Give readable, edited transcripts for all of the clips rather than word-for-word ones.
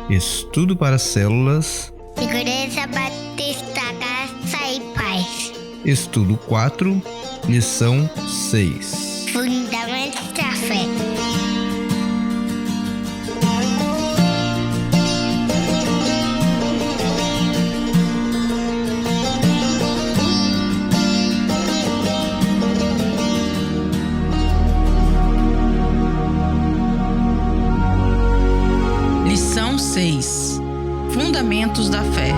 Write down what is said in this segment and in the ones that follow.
Estudo para células. Igreja Batista Graça e Paz. Estudo 4, lição 6. Fundamentos da fé. Lição 6. Fundamentos da fé.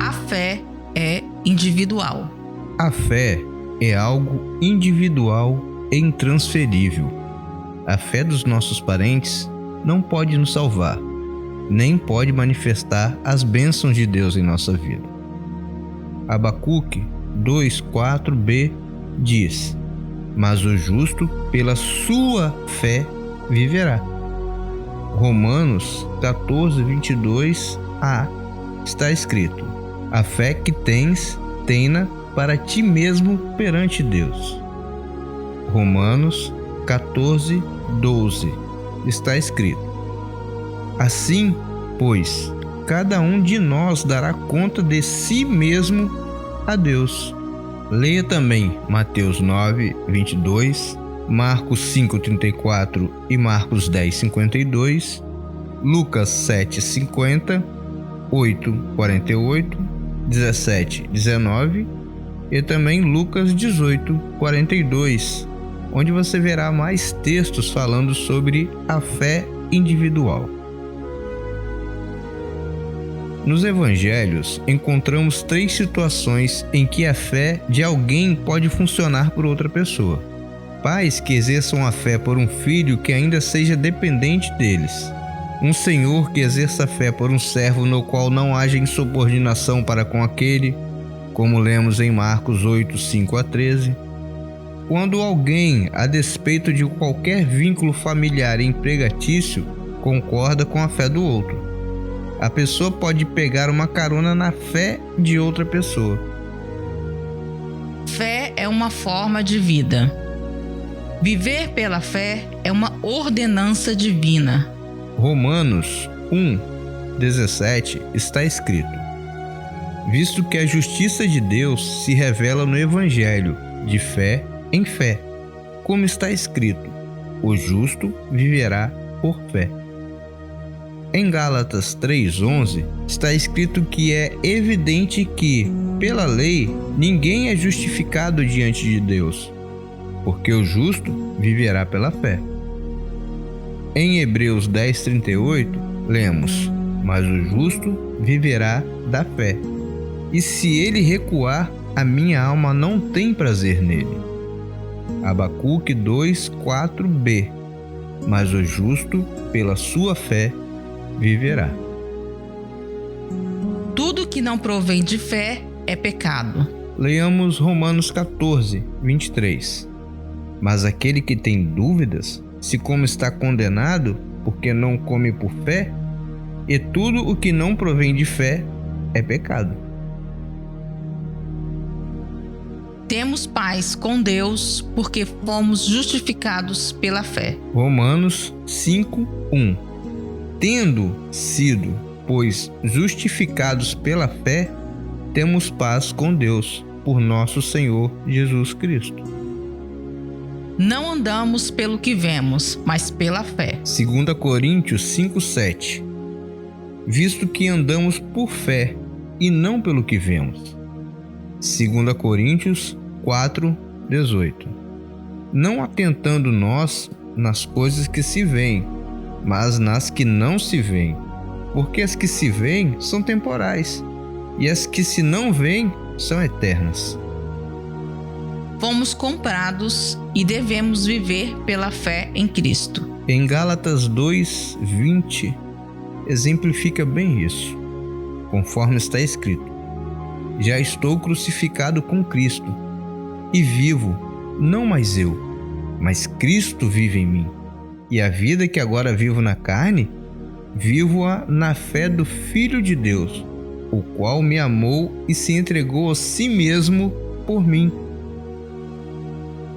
A fé é individual. A fé é algo individual e intransferível. A fé dos nossos parentes não pode nos salvar, nem pode manifestar as bênçãos de Deus em nossa vida. Abacuque 2:4b diz: mas o justo pela sua fé viverá. Romanos 14:22a está escrito: a fé que tens, tem-na para ti mesmo perante Deus. Romanos 14:12 está escrito: assim, pois, cada um de nós dará conta de si mesmo a Deus. Leia também Mateus 9:22, Marcos 5:34 e Marcos 10:52, Lucas 7:50, 8:48, 17:19 e também Lucas 18:42, onde você verá mais textos falando sobre a fé individual. Nos evangelhos, encontramos 3 situações em que a fé de alguém pode funcionar por outra pessoa. Pais que exerçam a fé por um filho que ainda seja dependente deles. Um senhor que exerça a fé por um servo no qual não haja insubordinação para com aquele, como lemos em Marcos 8:5-13. Quando alguém, a despeito de qualquer vínculo familiar e empregatício, concorda com a fé do outro. A pessoa pode pegar uma carona na fé de outra pessoa. Fé é uma forma de vida. Viver pela fé é uma ordenança divina. Romanos 1:17 está escrito: visto que a justiça de Deus se revela no Evangelho, de fé em fé, como está escrito: o justo viverá por fé. Em Gálatas 3:11 está escrito que é evidente que, pela lei, ninguém é justificado diante de Deus, porque o justo viverá pela fé. Em Hebreus 10:38 lemos: mas o justo viverá da fé, e se ele recuar, a minha alma não tem prazer nele. Abacuque 2:4b: mas o justo pela sua fé viverá. Tudo que não provém de fé é pecado. Leiamos Romanos 14:23. Mas aquele que tem dúvidas, se como está condenado, porque não come por fé, e tudo o que não provém de fé é pecado. Temos paz com Deus porque fomos justificados pela fé. Romanos 5:1. Tendo sido, pois, justificados pela fé, temos paz com Deus, por nosso Senhor Jesus Cristo. Não andamos pelo que vemos, mas pela fé. 2 Coríntios 5:7. Visto que andamos por fé e não pelo que vemos. 2 Coríntios 4:18. Não atentando nós nas coisas que se veem, mas nas que não se veem, porque as que se veem são temporais, e as que se não veem são eternas. Fomos comprados e devemos viver pela fé em Cristo. Em Gálatas 2:20 exemplifica bem isso, conforme está escrito: já estou crucificado com Cristo, e vivo, não mais eu, mas Cristo vive em mim. E a vida que agora vivo na carne, vivo-a na fé do Filho de Deus, o qual me amou e se entregou a si mesmo por mim.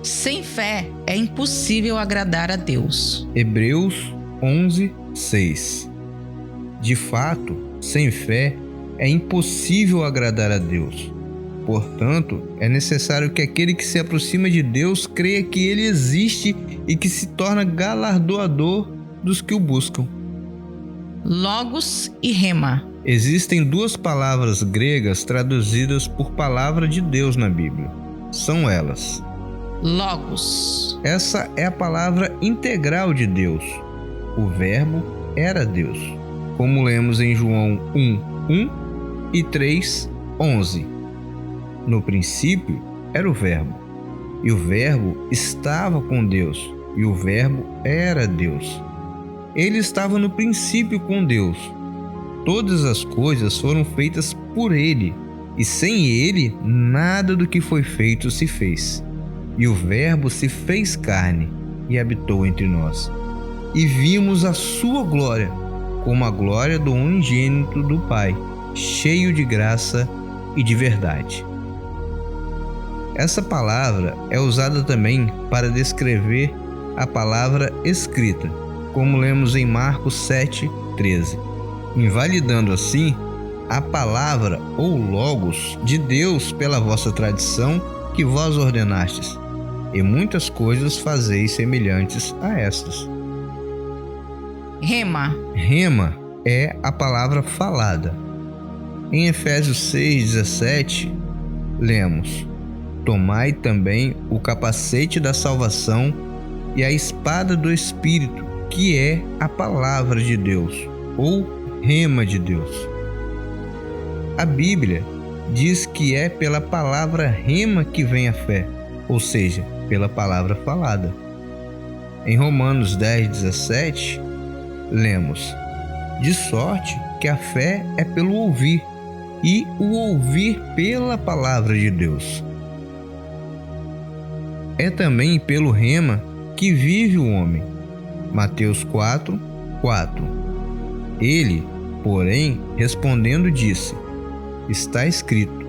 Sem fé é impossível agradar a Deus. Hebreus 11:6. De fato, sem fé é impossível agradar a Deus. Portanto, é necessário que aquele que se aproxima de Deus creia que Ele existe e que se torna galardoador dos que o buscam. Logos e rema. Existem duas palavras gregas traduzidas por palavra de Deus na Bíblia. São elas: Logos. Essa é a palavra integral de Deus. O Verbo era Deus, como lemos em João 1:1 e 3:11. No princípio era o Verbo, e o Verbo estava com Deus, e o Verbo era Deus. Ele estava no princípio com Deus. Todas as coisas foram feitas por Ele, e sem Ele nada do que foi feito se fez. E o Verbo se fez carne e habitou entre nós. E vimos a sua glória, como a glória do unigênito do Pai, cheio de graça e de verdade. Essa palavra é usada também para descrever a palavra escrita, como lemos em Marcos 7:13, invalidando assim a palavra ou logos de Deus pela vossa tradição que vós ordenastes, e muitas coisas fazeis semelhantes a estas. Rema. Rema é a palavra falada. Em Efésios 6:17, lemos: Tomai também o capacete da salvação e a espada do Espírito, que é a palavra de Deus, ou rema de Deus. A Bíblia diz que é pela palavra rema que vem a fé, ou seja, pela palavra falada. Em Romanos 10:17, lemos: De sorte que a fé é pelo ouvir, e o ouvir pela palavra de Deus. É também pelo rema que vive o homem. Mateus 4:4. Ele, porém, respondendo disse: Está escrito: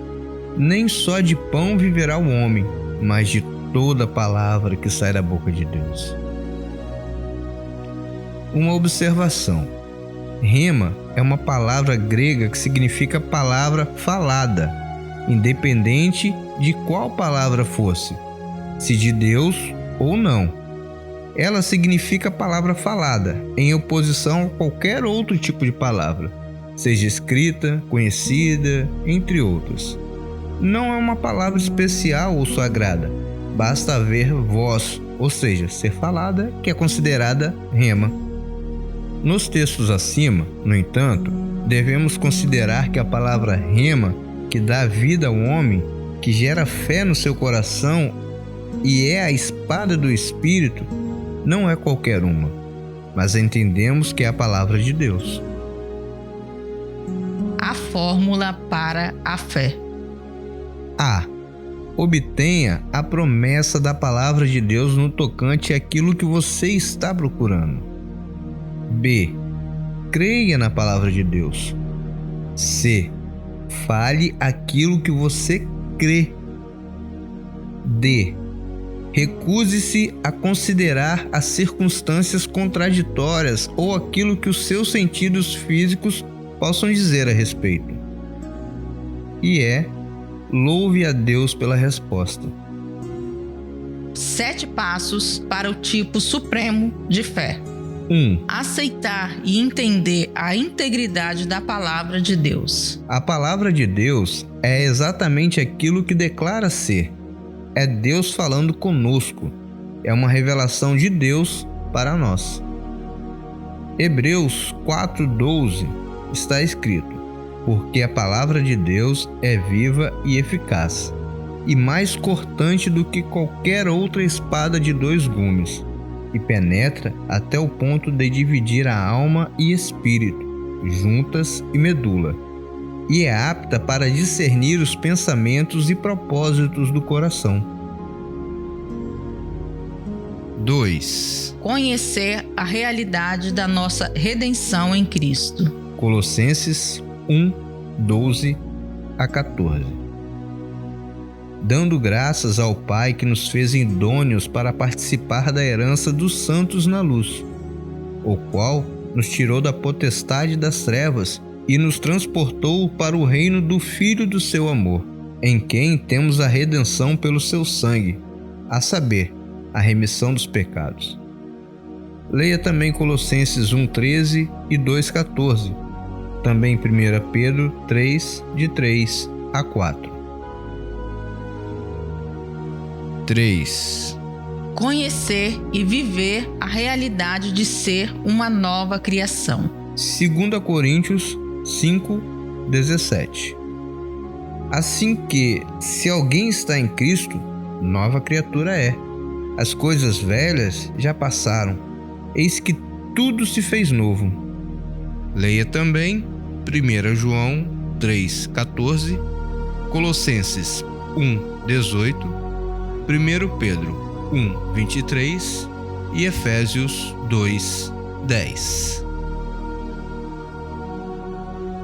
Nem só de pão viverá o homem, mas de toda palavra que sai da boca de Deus. Uma observação: rema é uma palavra grega que significa palavra falada, independente de qual palavra fosse, se de Deus ou não. Ela significa palavra falada, em oposição a qualquer outro tipo de palavra, seja escrita, conhecida, entre outras. Não é uma palavra especial ou sagrada, basta haver voz, ou seja, ser falada, que é considerada rema. Nos textos acima, no entanto, devemos considerar que a palavra rema, que dá vida ao homem, que gera fé no seu coração e é a espada do Espírito, não é qualquer uma, mas entendemos que é a palavra de Deus. A fórmula para a fé. A. Obtenha a promessa da palavra de Deus no tocante àquilo que você está procurando. B. Creia na palavra de Deus. C. Fale aquilo que você crê. D. Recuse-se a considerar as circunstâncias contraditórias ou aquilo que os seus sentidos físicos possam dizer a respeito. E E. Louve a Deus pela resposta. 7 passos para o tipo supremo de fé. 1. Aceitar e entender a integridade da palavra de Deus. A palavra de Deus é exatamente aquilo que declara ser. É Deus falando conosco. É uma revelação de Deus para nós. Hebreus 4:12 está escrito: Porque a palavra de Deus é viva e eficaz, e mais cortante do que qualquer outra espada de 2 gumes, e penetra até o ponto de dividir a alma e espírito, juntas e medula, e é apta para discernir os pensamentos e propósitos do coração. 2. Conhecer a realidade da nossa redenção em Cristo. Colossenses 1:12-14. dando graças ao Pai que nos fez idôneos para participar da herança dos santos na luz, o qual nos tirou da potestade das trevas e nos transportou para o reino do Filho do seu amor, em quem temos a redenção pelo seu sangue, a saber, a remissão dos pecados. Leia também Colossenses 1:13 e 2:14, também 1 Pedro 3, de 3 a 4. 3. Conhecer e viver a realidade de ser uma nova criação. 2 Coríntios 5:17. Assim que, se alguém está em Cristo, nova criatura é. As coisas velhas já passaram, eis que tudo se fez novo. Leia também 1 João 3:14, Colossenses 1:18, 1 Pedro 1:23 e Efésios 2:10.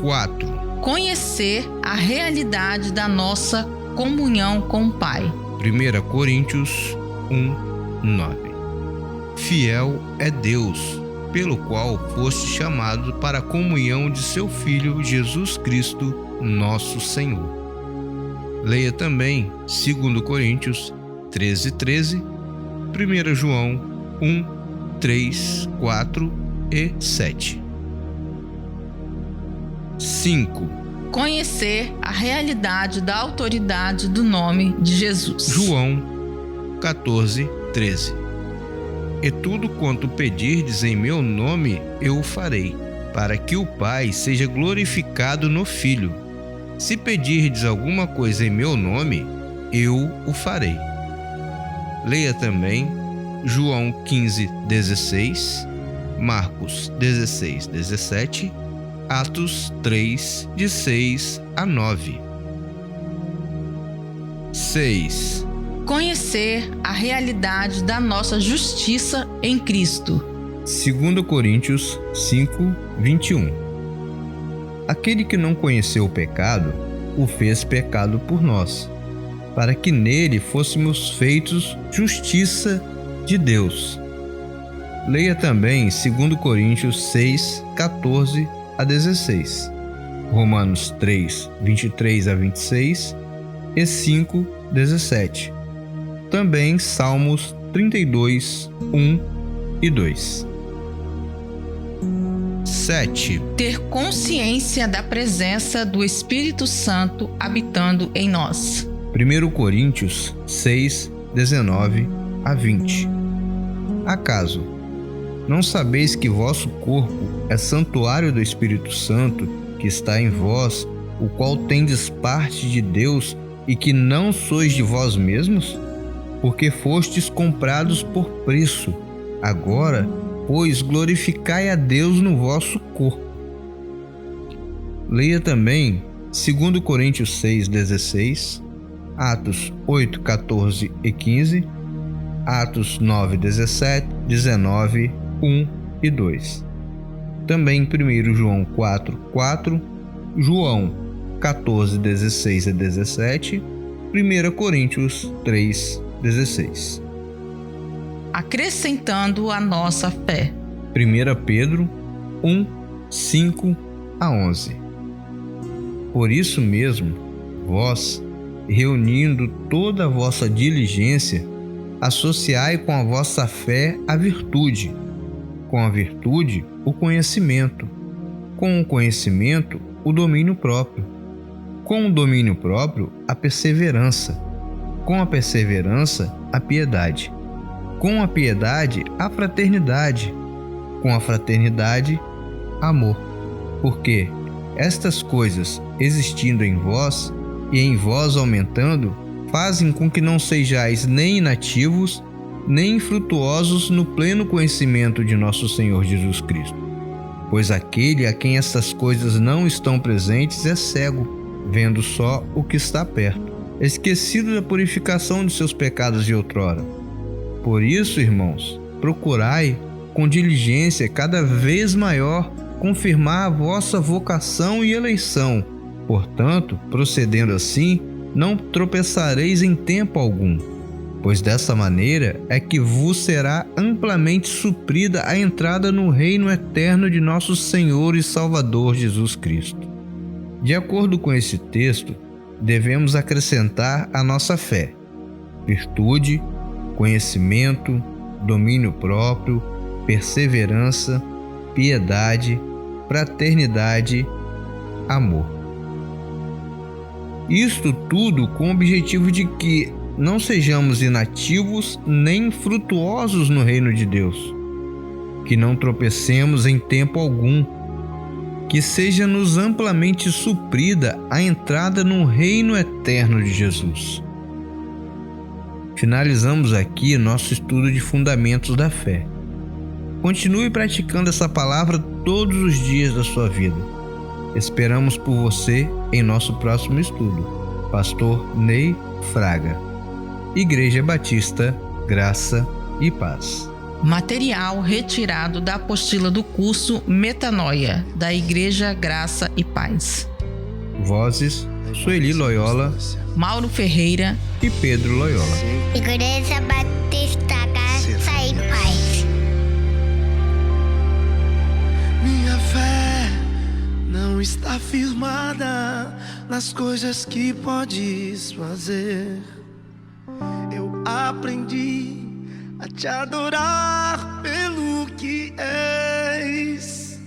4. Conhecer a realidade da nossa comunhão com o Pai. 1 Coríntios 1:9. Fiel é Deus, pelo qual foste chamado para a comunhão de seu Filho Jesus Cristo, nosso Senhor. Leia também 2 Coríntios 13:13, 1 João 1:3, 4 e 7. 5. Conhecer a realidade da autoridade do nome de Jesus. João 14:13. E tudo quanto pedirdes em meu nome, eu o farei, para que o Pai seja glorificado no Filho. Se pedirdes alguma coisa em meu nome, eu o farei. Leia também João 15:16, Marcos 16:17, Atos 3, de 6 a 9. 6. Conhecer a realidade da nossa justiça em Cristo. 2 Coríntios 5:21. Aquele que não conheceu o pecado, o fez pecado por nós, para que nele fôssemos feitos justiça de Deus. Leia também 2 Coríntios 6:14 a 16, Romanos 3:23 a 26 e 5:17. Também Salmos 32:1 e 2. 7. Ter consciência da presença do Espírito Santo habitando em nós. 1 Coríntios 6:19 a 20. Acaso não sabeis que vosso corpo é santuário do Espírito Santo que está em vós, o qual tendes parte de Deus e que não sois de vós mesmos? Porque fostes comprados por preço. Agora, pois, glorificai a Deus no vosso corpo. Leia também 2 Coríntios 6:16, Atos 8:14 e 15, Atos 9:17, 19, 1 e 2. Também 1 João 4:4, João 14:16 a 17, 1 Coríntios 3:16. Acrescentando a nossa fé. 1 Pedro 1:5 a 11. Por isso mesmo, vós, reunindo toda a vossa diligência, associai com a vossa fé a virtude, com a virtude o conhecimento, com o conhecimento o domínio próprio, com o domínio próprio a perseverança, com a perseverança a piedade, com a piedade a fraternidade, com a fraternidade amor. Porque estas coisas existindo em vós e em vós aumentando, fazem com que não sejais nem inativos, nem infrutuosos no pleno conhecimento de nosso Senhor Jesus Cristo. Pois aquele a quem estas coisas não estão presentes é cego, vendo só o que está perto, esquecido da purificação de seus pecados de outrora. Por isso, irmãos, procurai com diligência cada vez maior confirmar a vossa vocação e eleição. Portanto, procedendo assim, não tropeçareis em tempo algum, pois dessa maneira é que vos será amplamente suprida a entrada no reino eterno de nosso Senhor e Salvador Jesus Cristo. De acordo com esse texto, devemos acrescentar à nossa fé virtude, conhecimento, domínio próprio, perseverança, piedade, fraternidade, amor. Isto tudo com o objetivo de que não sejamos inativos nem infrutuosos no reino de Deus, que não tropecemos em tempo algum, que seja-nos amplamente suprida a entrada no reino eterno de Jesus. Finalizamos aqui nosso estudo de fundamentos da fé. Continue praticando essa palavra todos os dias da sua vida. Esperamos por você em nosso próximo estudo. Pastor Ney Fraga. Igreja Batista, Graça e Paz. Material retirado da apostila do curso Metanoia, da Igreja Graça e Paz. Vozes: Sueli Loyola, Mauro Ferreira e Pedro Loyola. Igreja Batista Graça e Paz. Minha fé não está firmada nas coisas que podes fazer. Eu aprendi a te adorar pelo que és.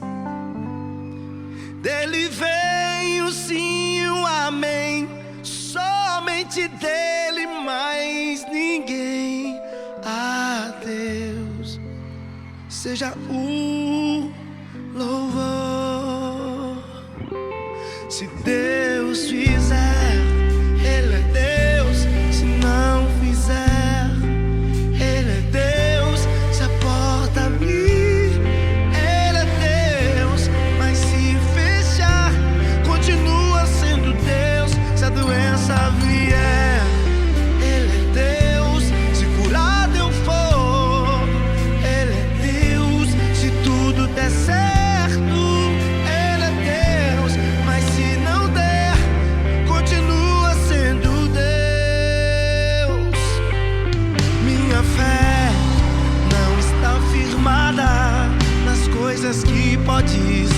Dele vem o sim e o amém, somente dele, mais ninguém. A Deus seja o louvor. Se Deus fizer, Ele é Deus. Se não fizer, Ele é Deus. Se a porta abrir, Ele é Deus. Mas se fechar, continua sendo Deus. Se a doença vier, Ele é Deus. Se curado eu for, Ele é Deus. Se tudo der certo, Ele é Deus. Mas se não der, continua sendo Deus. Minha fé não está firmada nas coisas que podes